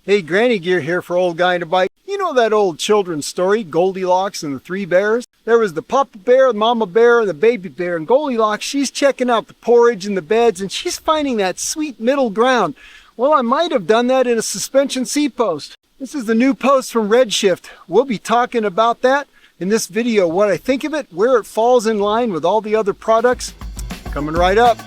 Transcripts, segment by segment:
Hey, Granny Gear here for Old Guy in a Bike. You know that old children's story, Goldilocks and the Three Bears? There was the Papa Bear, the Mama Bear, and the Baby Bear. And Goldilocks, she's checking out the porridge and the beds, and she's finding that sweet middle ground. Well, I might have done that in a suspension seat post. This is the new post from Redshift. We'll be talking about that in this video, what I think of it, where it falls in line with all the other products. Coming right up.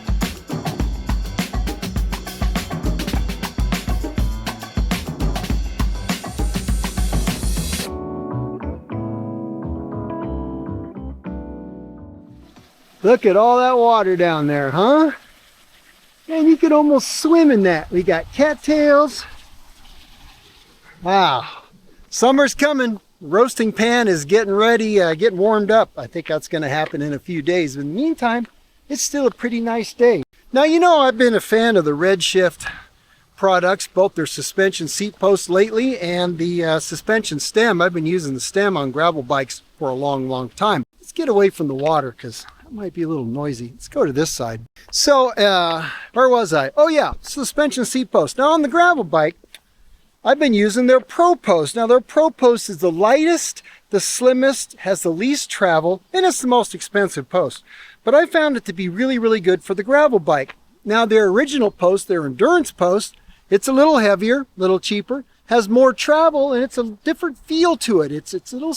Look at all that water down there, huh? And you could almost swim in that. We got cattails. Wow. Summer's coming. Roasting pan is getting ready, getting warmed up. I think that's going to happen in a few days. In the meantime, it's still a pretty nice day. Now, you know, I've been a fan of the Redshift products, both their suspension seat posts lately and the suspension stem. I've been using the stem on gravel bikes for a long time. Let's get away from the water because that might be a little noisy. Let's go to this side. So, where was I? Oh yeah, suspension seat post. Now on the gravel bike, I've been using their Pro Post. Now their Pro Post is the lightest, the slimmest, has the least travel, and it's the most expensive post. But I found it to be really good for the gravel bike. Now their original post, their endurance post, it's a little heavier, a little cheaper, has more travel, and it's a different feel to it. It's a little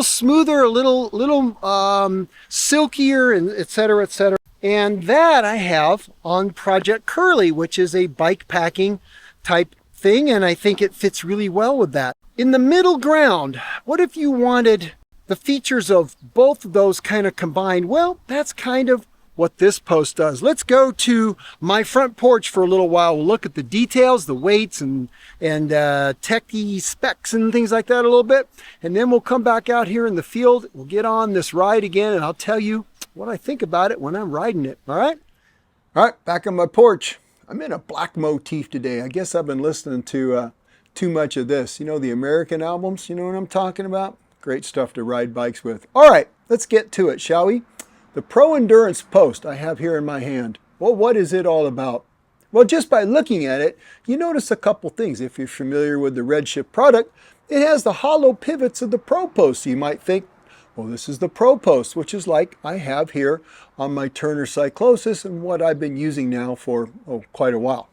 smoother, a little silkier, and etc. And that I have on Project Curly, which is a bike packing type thing, and I think it fits really well with that. In the middle ground, what if you wanted the features of both of those kind of combined? Well, that's kind of what this post does. Let's go to my front porch for a little while. We'll look at the details, the weights and techie specs and things like that a little bit, and then we'll come back out here in the field. We'll get on this ride again, and I'll tell you what I think about it when I'm riding it. All right, back on my porch. I'm in a black motif today. I guess I've been listening to too much of this. You know, the American albums, you know what I'm talking about? Great stuff to ride bikes with. All right, let's get to it, shall we? The Pro Endurance Post I have here in my hand. Well, what is it all about? Well, just by looking at it, you notice a couple things. If you're familiar with the Redshift product, it has the hollow pivots of the Pro Post. You might think, well, this is the Pro Post, which is like I have here on my Turner Cyclosis and what I've been using now for quite a while.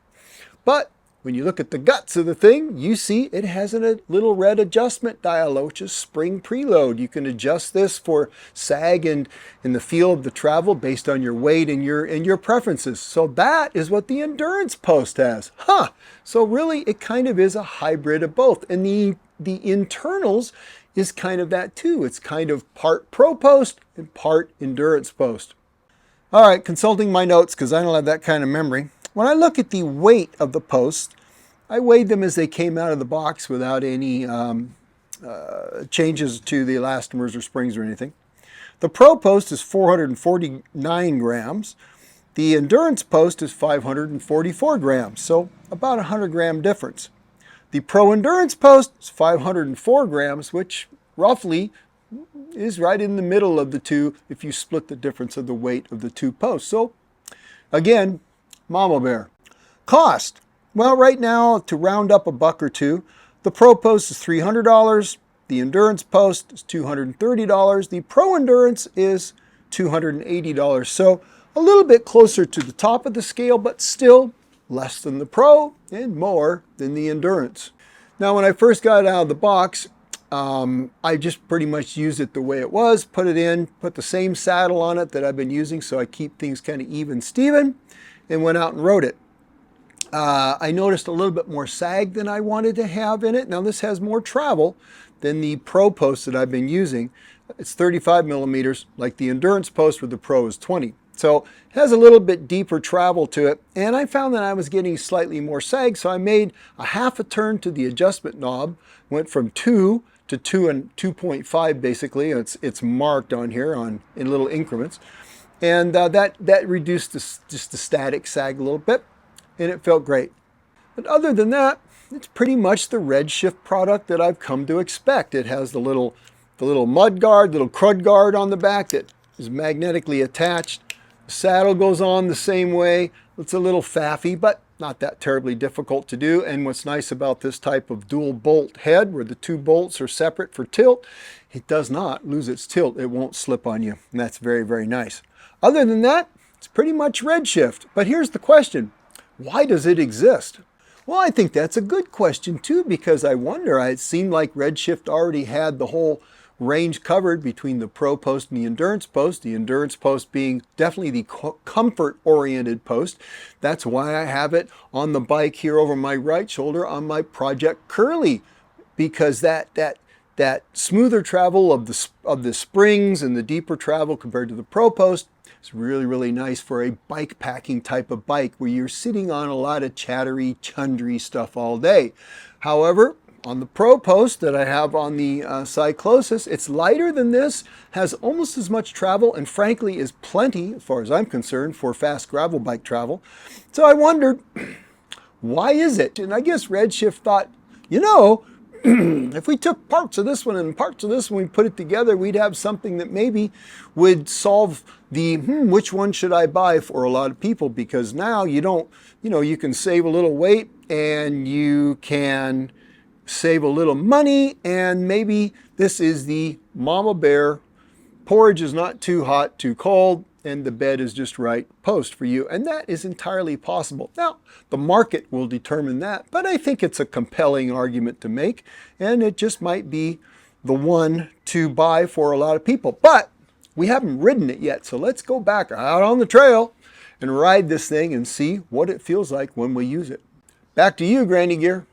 But when you look at the guts of the thing, you see it has a little red adjustment dial, which is spring preload. You can adjust this for sag and in the feel of the travel based on your weight and your preferences. So that is what the Endurance Post has. So really it kind of is a hybrid of both. And the internals is kind of that too. It's kind of part Pro Post and part Endurance Post. All right, consulting my notes because I don't have that kind of memory. When I look at the weight of the posts, I weighed them as they came out of the box without any changes to the elastomers or springs or anything. The Pro Post is 449 grams. The Endurance Post is 544 grams, so about a 100 gram difference. The Pro Endurance Post is 504 grams, which roughly is right in the middle of the two if you split the difference of the weight of the two posts. So again, Mama Bear. Cost. Well, right now, to round up a buck or two, the Pro Post is $300. The Endurance Post is $230. The Pro Endurance is $280. So a little bit closer to the top of the scale, but still less than the Pro and more than the Endurance. Now, when I first got it out of the box, I just pretty much used it the way it was, put it in, put the same saddle on it that I've been using so I keep things kind of even Steven, and went out and rode it. I noticed a little bit more sag than I wanted to have in it. Now this has more travel than the Pro Post that I've been using. It's 35 millimeters, like the Endurance Post with the Pro is 20. So it has a little bit deeper travel to it, and I found that I was getting slightly more sag, so I made a half a turn to the adjustment knob, went from 2 to 2 and 2.5 basically. It's marked on here in little increments, and that reduced just the static sag a little bit, and it felt great. But other than that, it's pretty much the Redshift product that I've come to expect. It has the little mud guard, little crud guard on the back that is magnetically attached. The saddle goes on the same way. It's a little faffy, but not that terribly difficult to do. And what's nice about this type of dual bolt head, where the two bolts are separate for tilt, it does not lose its tilt. It won't slip on you. And that's very, very nice. Other than that, it's pretty much Redshift. But here's the question. Why does it exist? Well, I think that's a good question too, because I wonder, it seemed like Redshift already had the whole range covered between the Pro Post and the Endurance Post. The Endurance Post being definitely the comfort-oriented post. That's why I have it on the bike here over my right shoulder on my Project Curly, because that smoother travel of the springs and the deeper travel compared to the Pro Post is really, really nice for a bike packing type of bike where you're sitting on a lot of chattery, chundry stuff all day. However, on the Pro Post that I have on the Cyclosis, it's lighter than this, has almost as much travel, and frankly is plenty, as far as I'm concerned, for fast gravel bike travel. So I wondered, why is it? And I guess Redshift thought, you know, if we took parts of this one and parts of this one, we put it together, we'd have something that maybe would solve the which one should I buy for a lot of people, because now you don't, you can save a little weight and you can save a little money, and maybe this is the mama bear, porridge is not too hot, too cold, and the bed is just right post for you. And that is entirely possible. Now, the market will determine that, but I think it's a compelling argument to make, and it just might be the one to buy for a lot of people. But we haven't ridden it yet, so let's go back out on the trail and ride this thing and see what it feels like when we use it. Back to you, Granny Gear.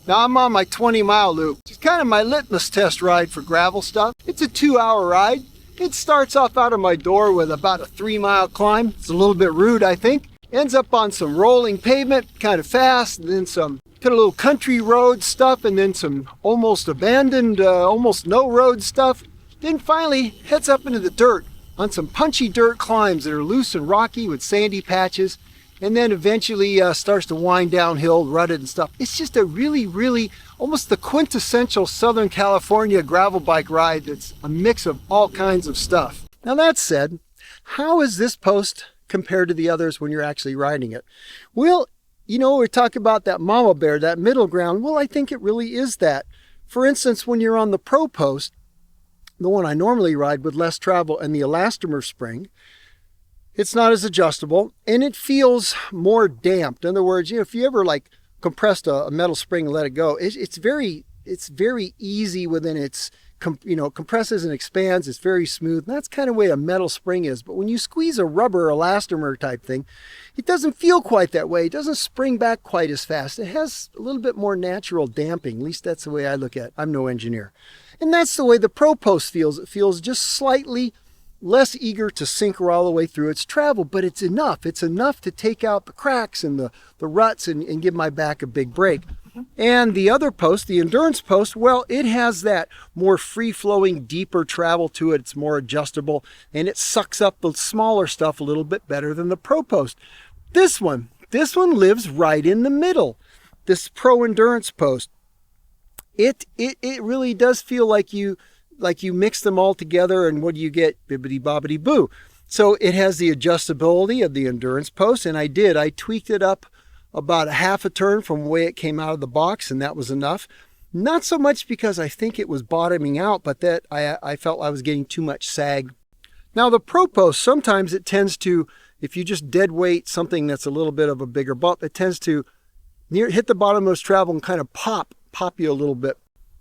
Now I'm on my 20-mile loop. It's kind of my litmus test ride for gravel stuff. It's a 2-hour ride. It starts off out of my door with about a 3-mile climb. It's a little bit rude, I think. Ends up on some rolling pavement, kind of fast, and then some kind of little country road stuff, and then some almost abandoned, almost no road stuff. Then finally heads up into the dirt on some punchy dirt climbs that are loose and rocky with sandy patches, and then eventually starts to wind downhill, rutted and stuff. It's just a really, really almost the quintessential Southern California gravel bike ride that's a mix of all kinds of stuff. Now that said, how is this post compared to the others when you're actually riding it? Well, we're talking about that mama bear, that middle ground. Well, I think it really is that. For instance, when you're on the Pro Post, the one I normally ride with less travel and the elastomer spring, it's not as adjustable and it feels more damped. In other words, if you ever compressed a metal spring and let it go, it's very easy within its, compresses and expands. It's very smooth. And that's kind of the way a metal spring is. But when you squeeze a rubber elastomer type thing, it doesn't feel quite that way. It doesn't spring back quite as fast. It has a little bit more natural damping. At least that's the way I look at it. I'm no engineer. And that's the way the Pro Post feels. It feels just slightly less eager to sink all the way through its travel, but it's enough. It's enough to take out the cracks and the ruts and give my back a big break. And the other post, the Endurance Post, well, it has that more free-flowing, deeper travel to it. It's more adjustable, and it sucks up the smaller stuff a little bit better than the Pro Post. This one lives right in the middle. This Pro Endurance Post, it really does feel like you mix them all together, and what do you get? Bibbidi bobbidi boo. So it has the adjustability of the Endurance Post, and I tweaked it up about a half a turn from the way it came out of the box, and that was enough. Not so much because I think it was bottoming out, but that I felt I was getting too much sag. Now the Pro Post, sometimes it tends to, if you just dead weight something that's a little bit of a bigger bump, it tends to hit the bottom of its travel and kind of pop you a little bit.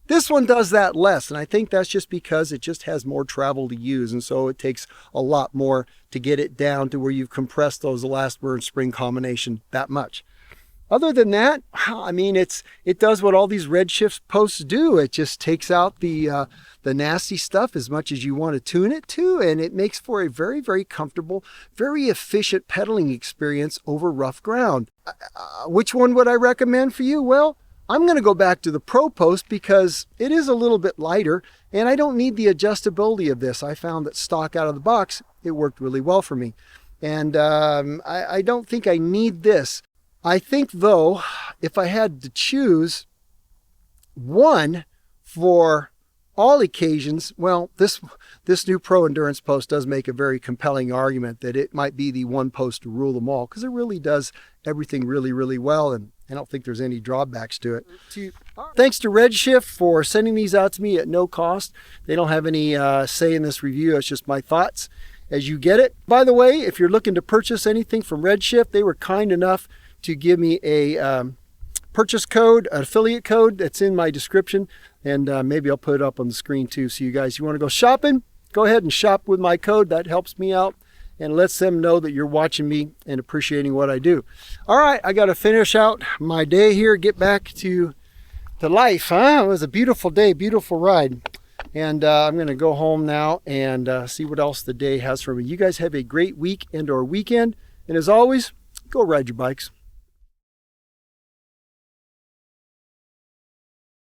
This one does that less, and I think that's just because it just has more travel to use, and so it takes a lot more to get it down to where you've compressed those elastomer and spring combination that much. Other than that, I mean, it does what all these Redshift posts do. It just takes out the nasty stuff as much as you want to tune it to, and it makes for a very, very comfortable, very efficient pedaling experience over rough ground. Which one would I recommend for you? Well, I'm going to go back to the Pro Post because it is a little bit lighter, and I don't need the adjustability of this. I found that stock out of the box, it worked really well for me. And I don't think I need this. I think, though, if I had to choose one for all occasions, well, this new Pro Endurance Post does make a very compelling argument that it might be the one post to rule them all, because it really does everything really, really well, and I don't think there's any drawbacks to it. Thanks to Redshift for sending these out to me at no cost. They don't have any say in this review. It's just my thoughts as you get it. By the way, if you're looking to purchase anything from Redshift, they were kind enough to give me a purchase code, an affiliate code that's in my description, and maybe I'll put it up on the screen too. So you guys, you want to go shopping, go ahead and shop with my code. That helps me out and lets them know that you're watching me and appreciating what I do. All right, I got to finish out my day here, get back to life. It was a beautiful day, beautiful ride. And I'm going to go home now and see what else the day has for me. You guys have a great week and or weekend. And as always, go ride your bikes.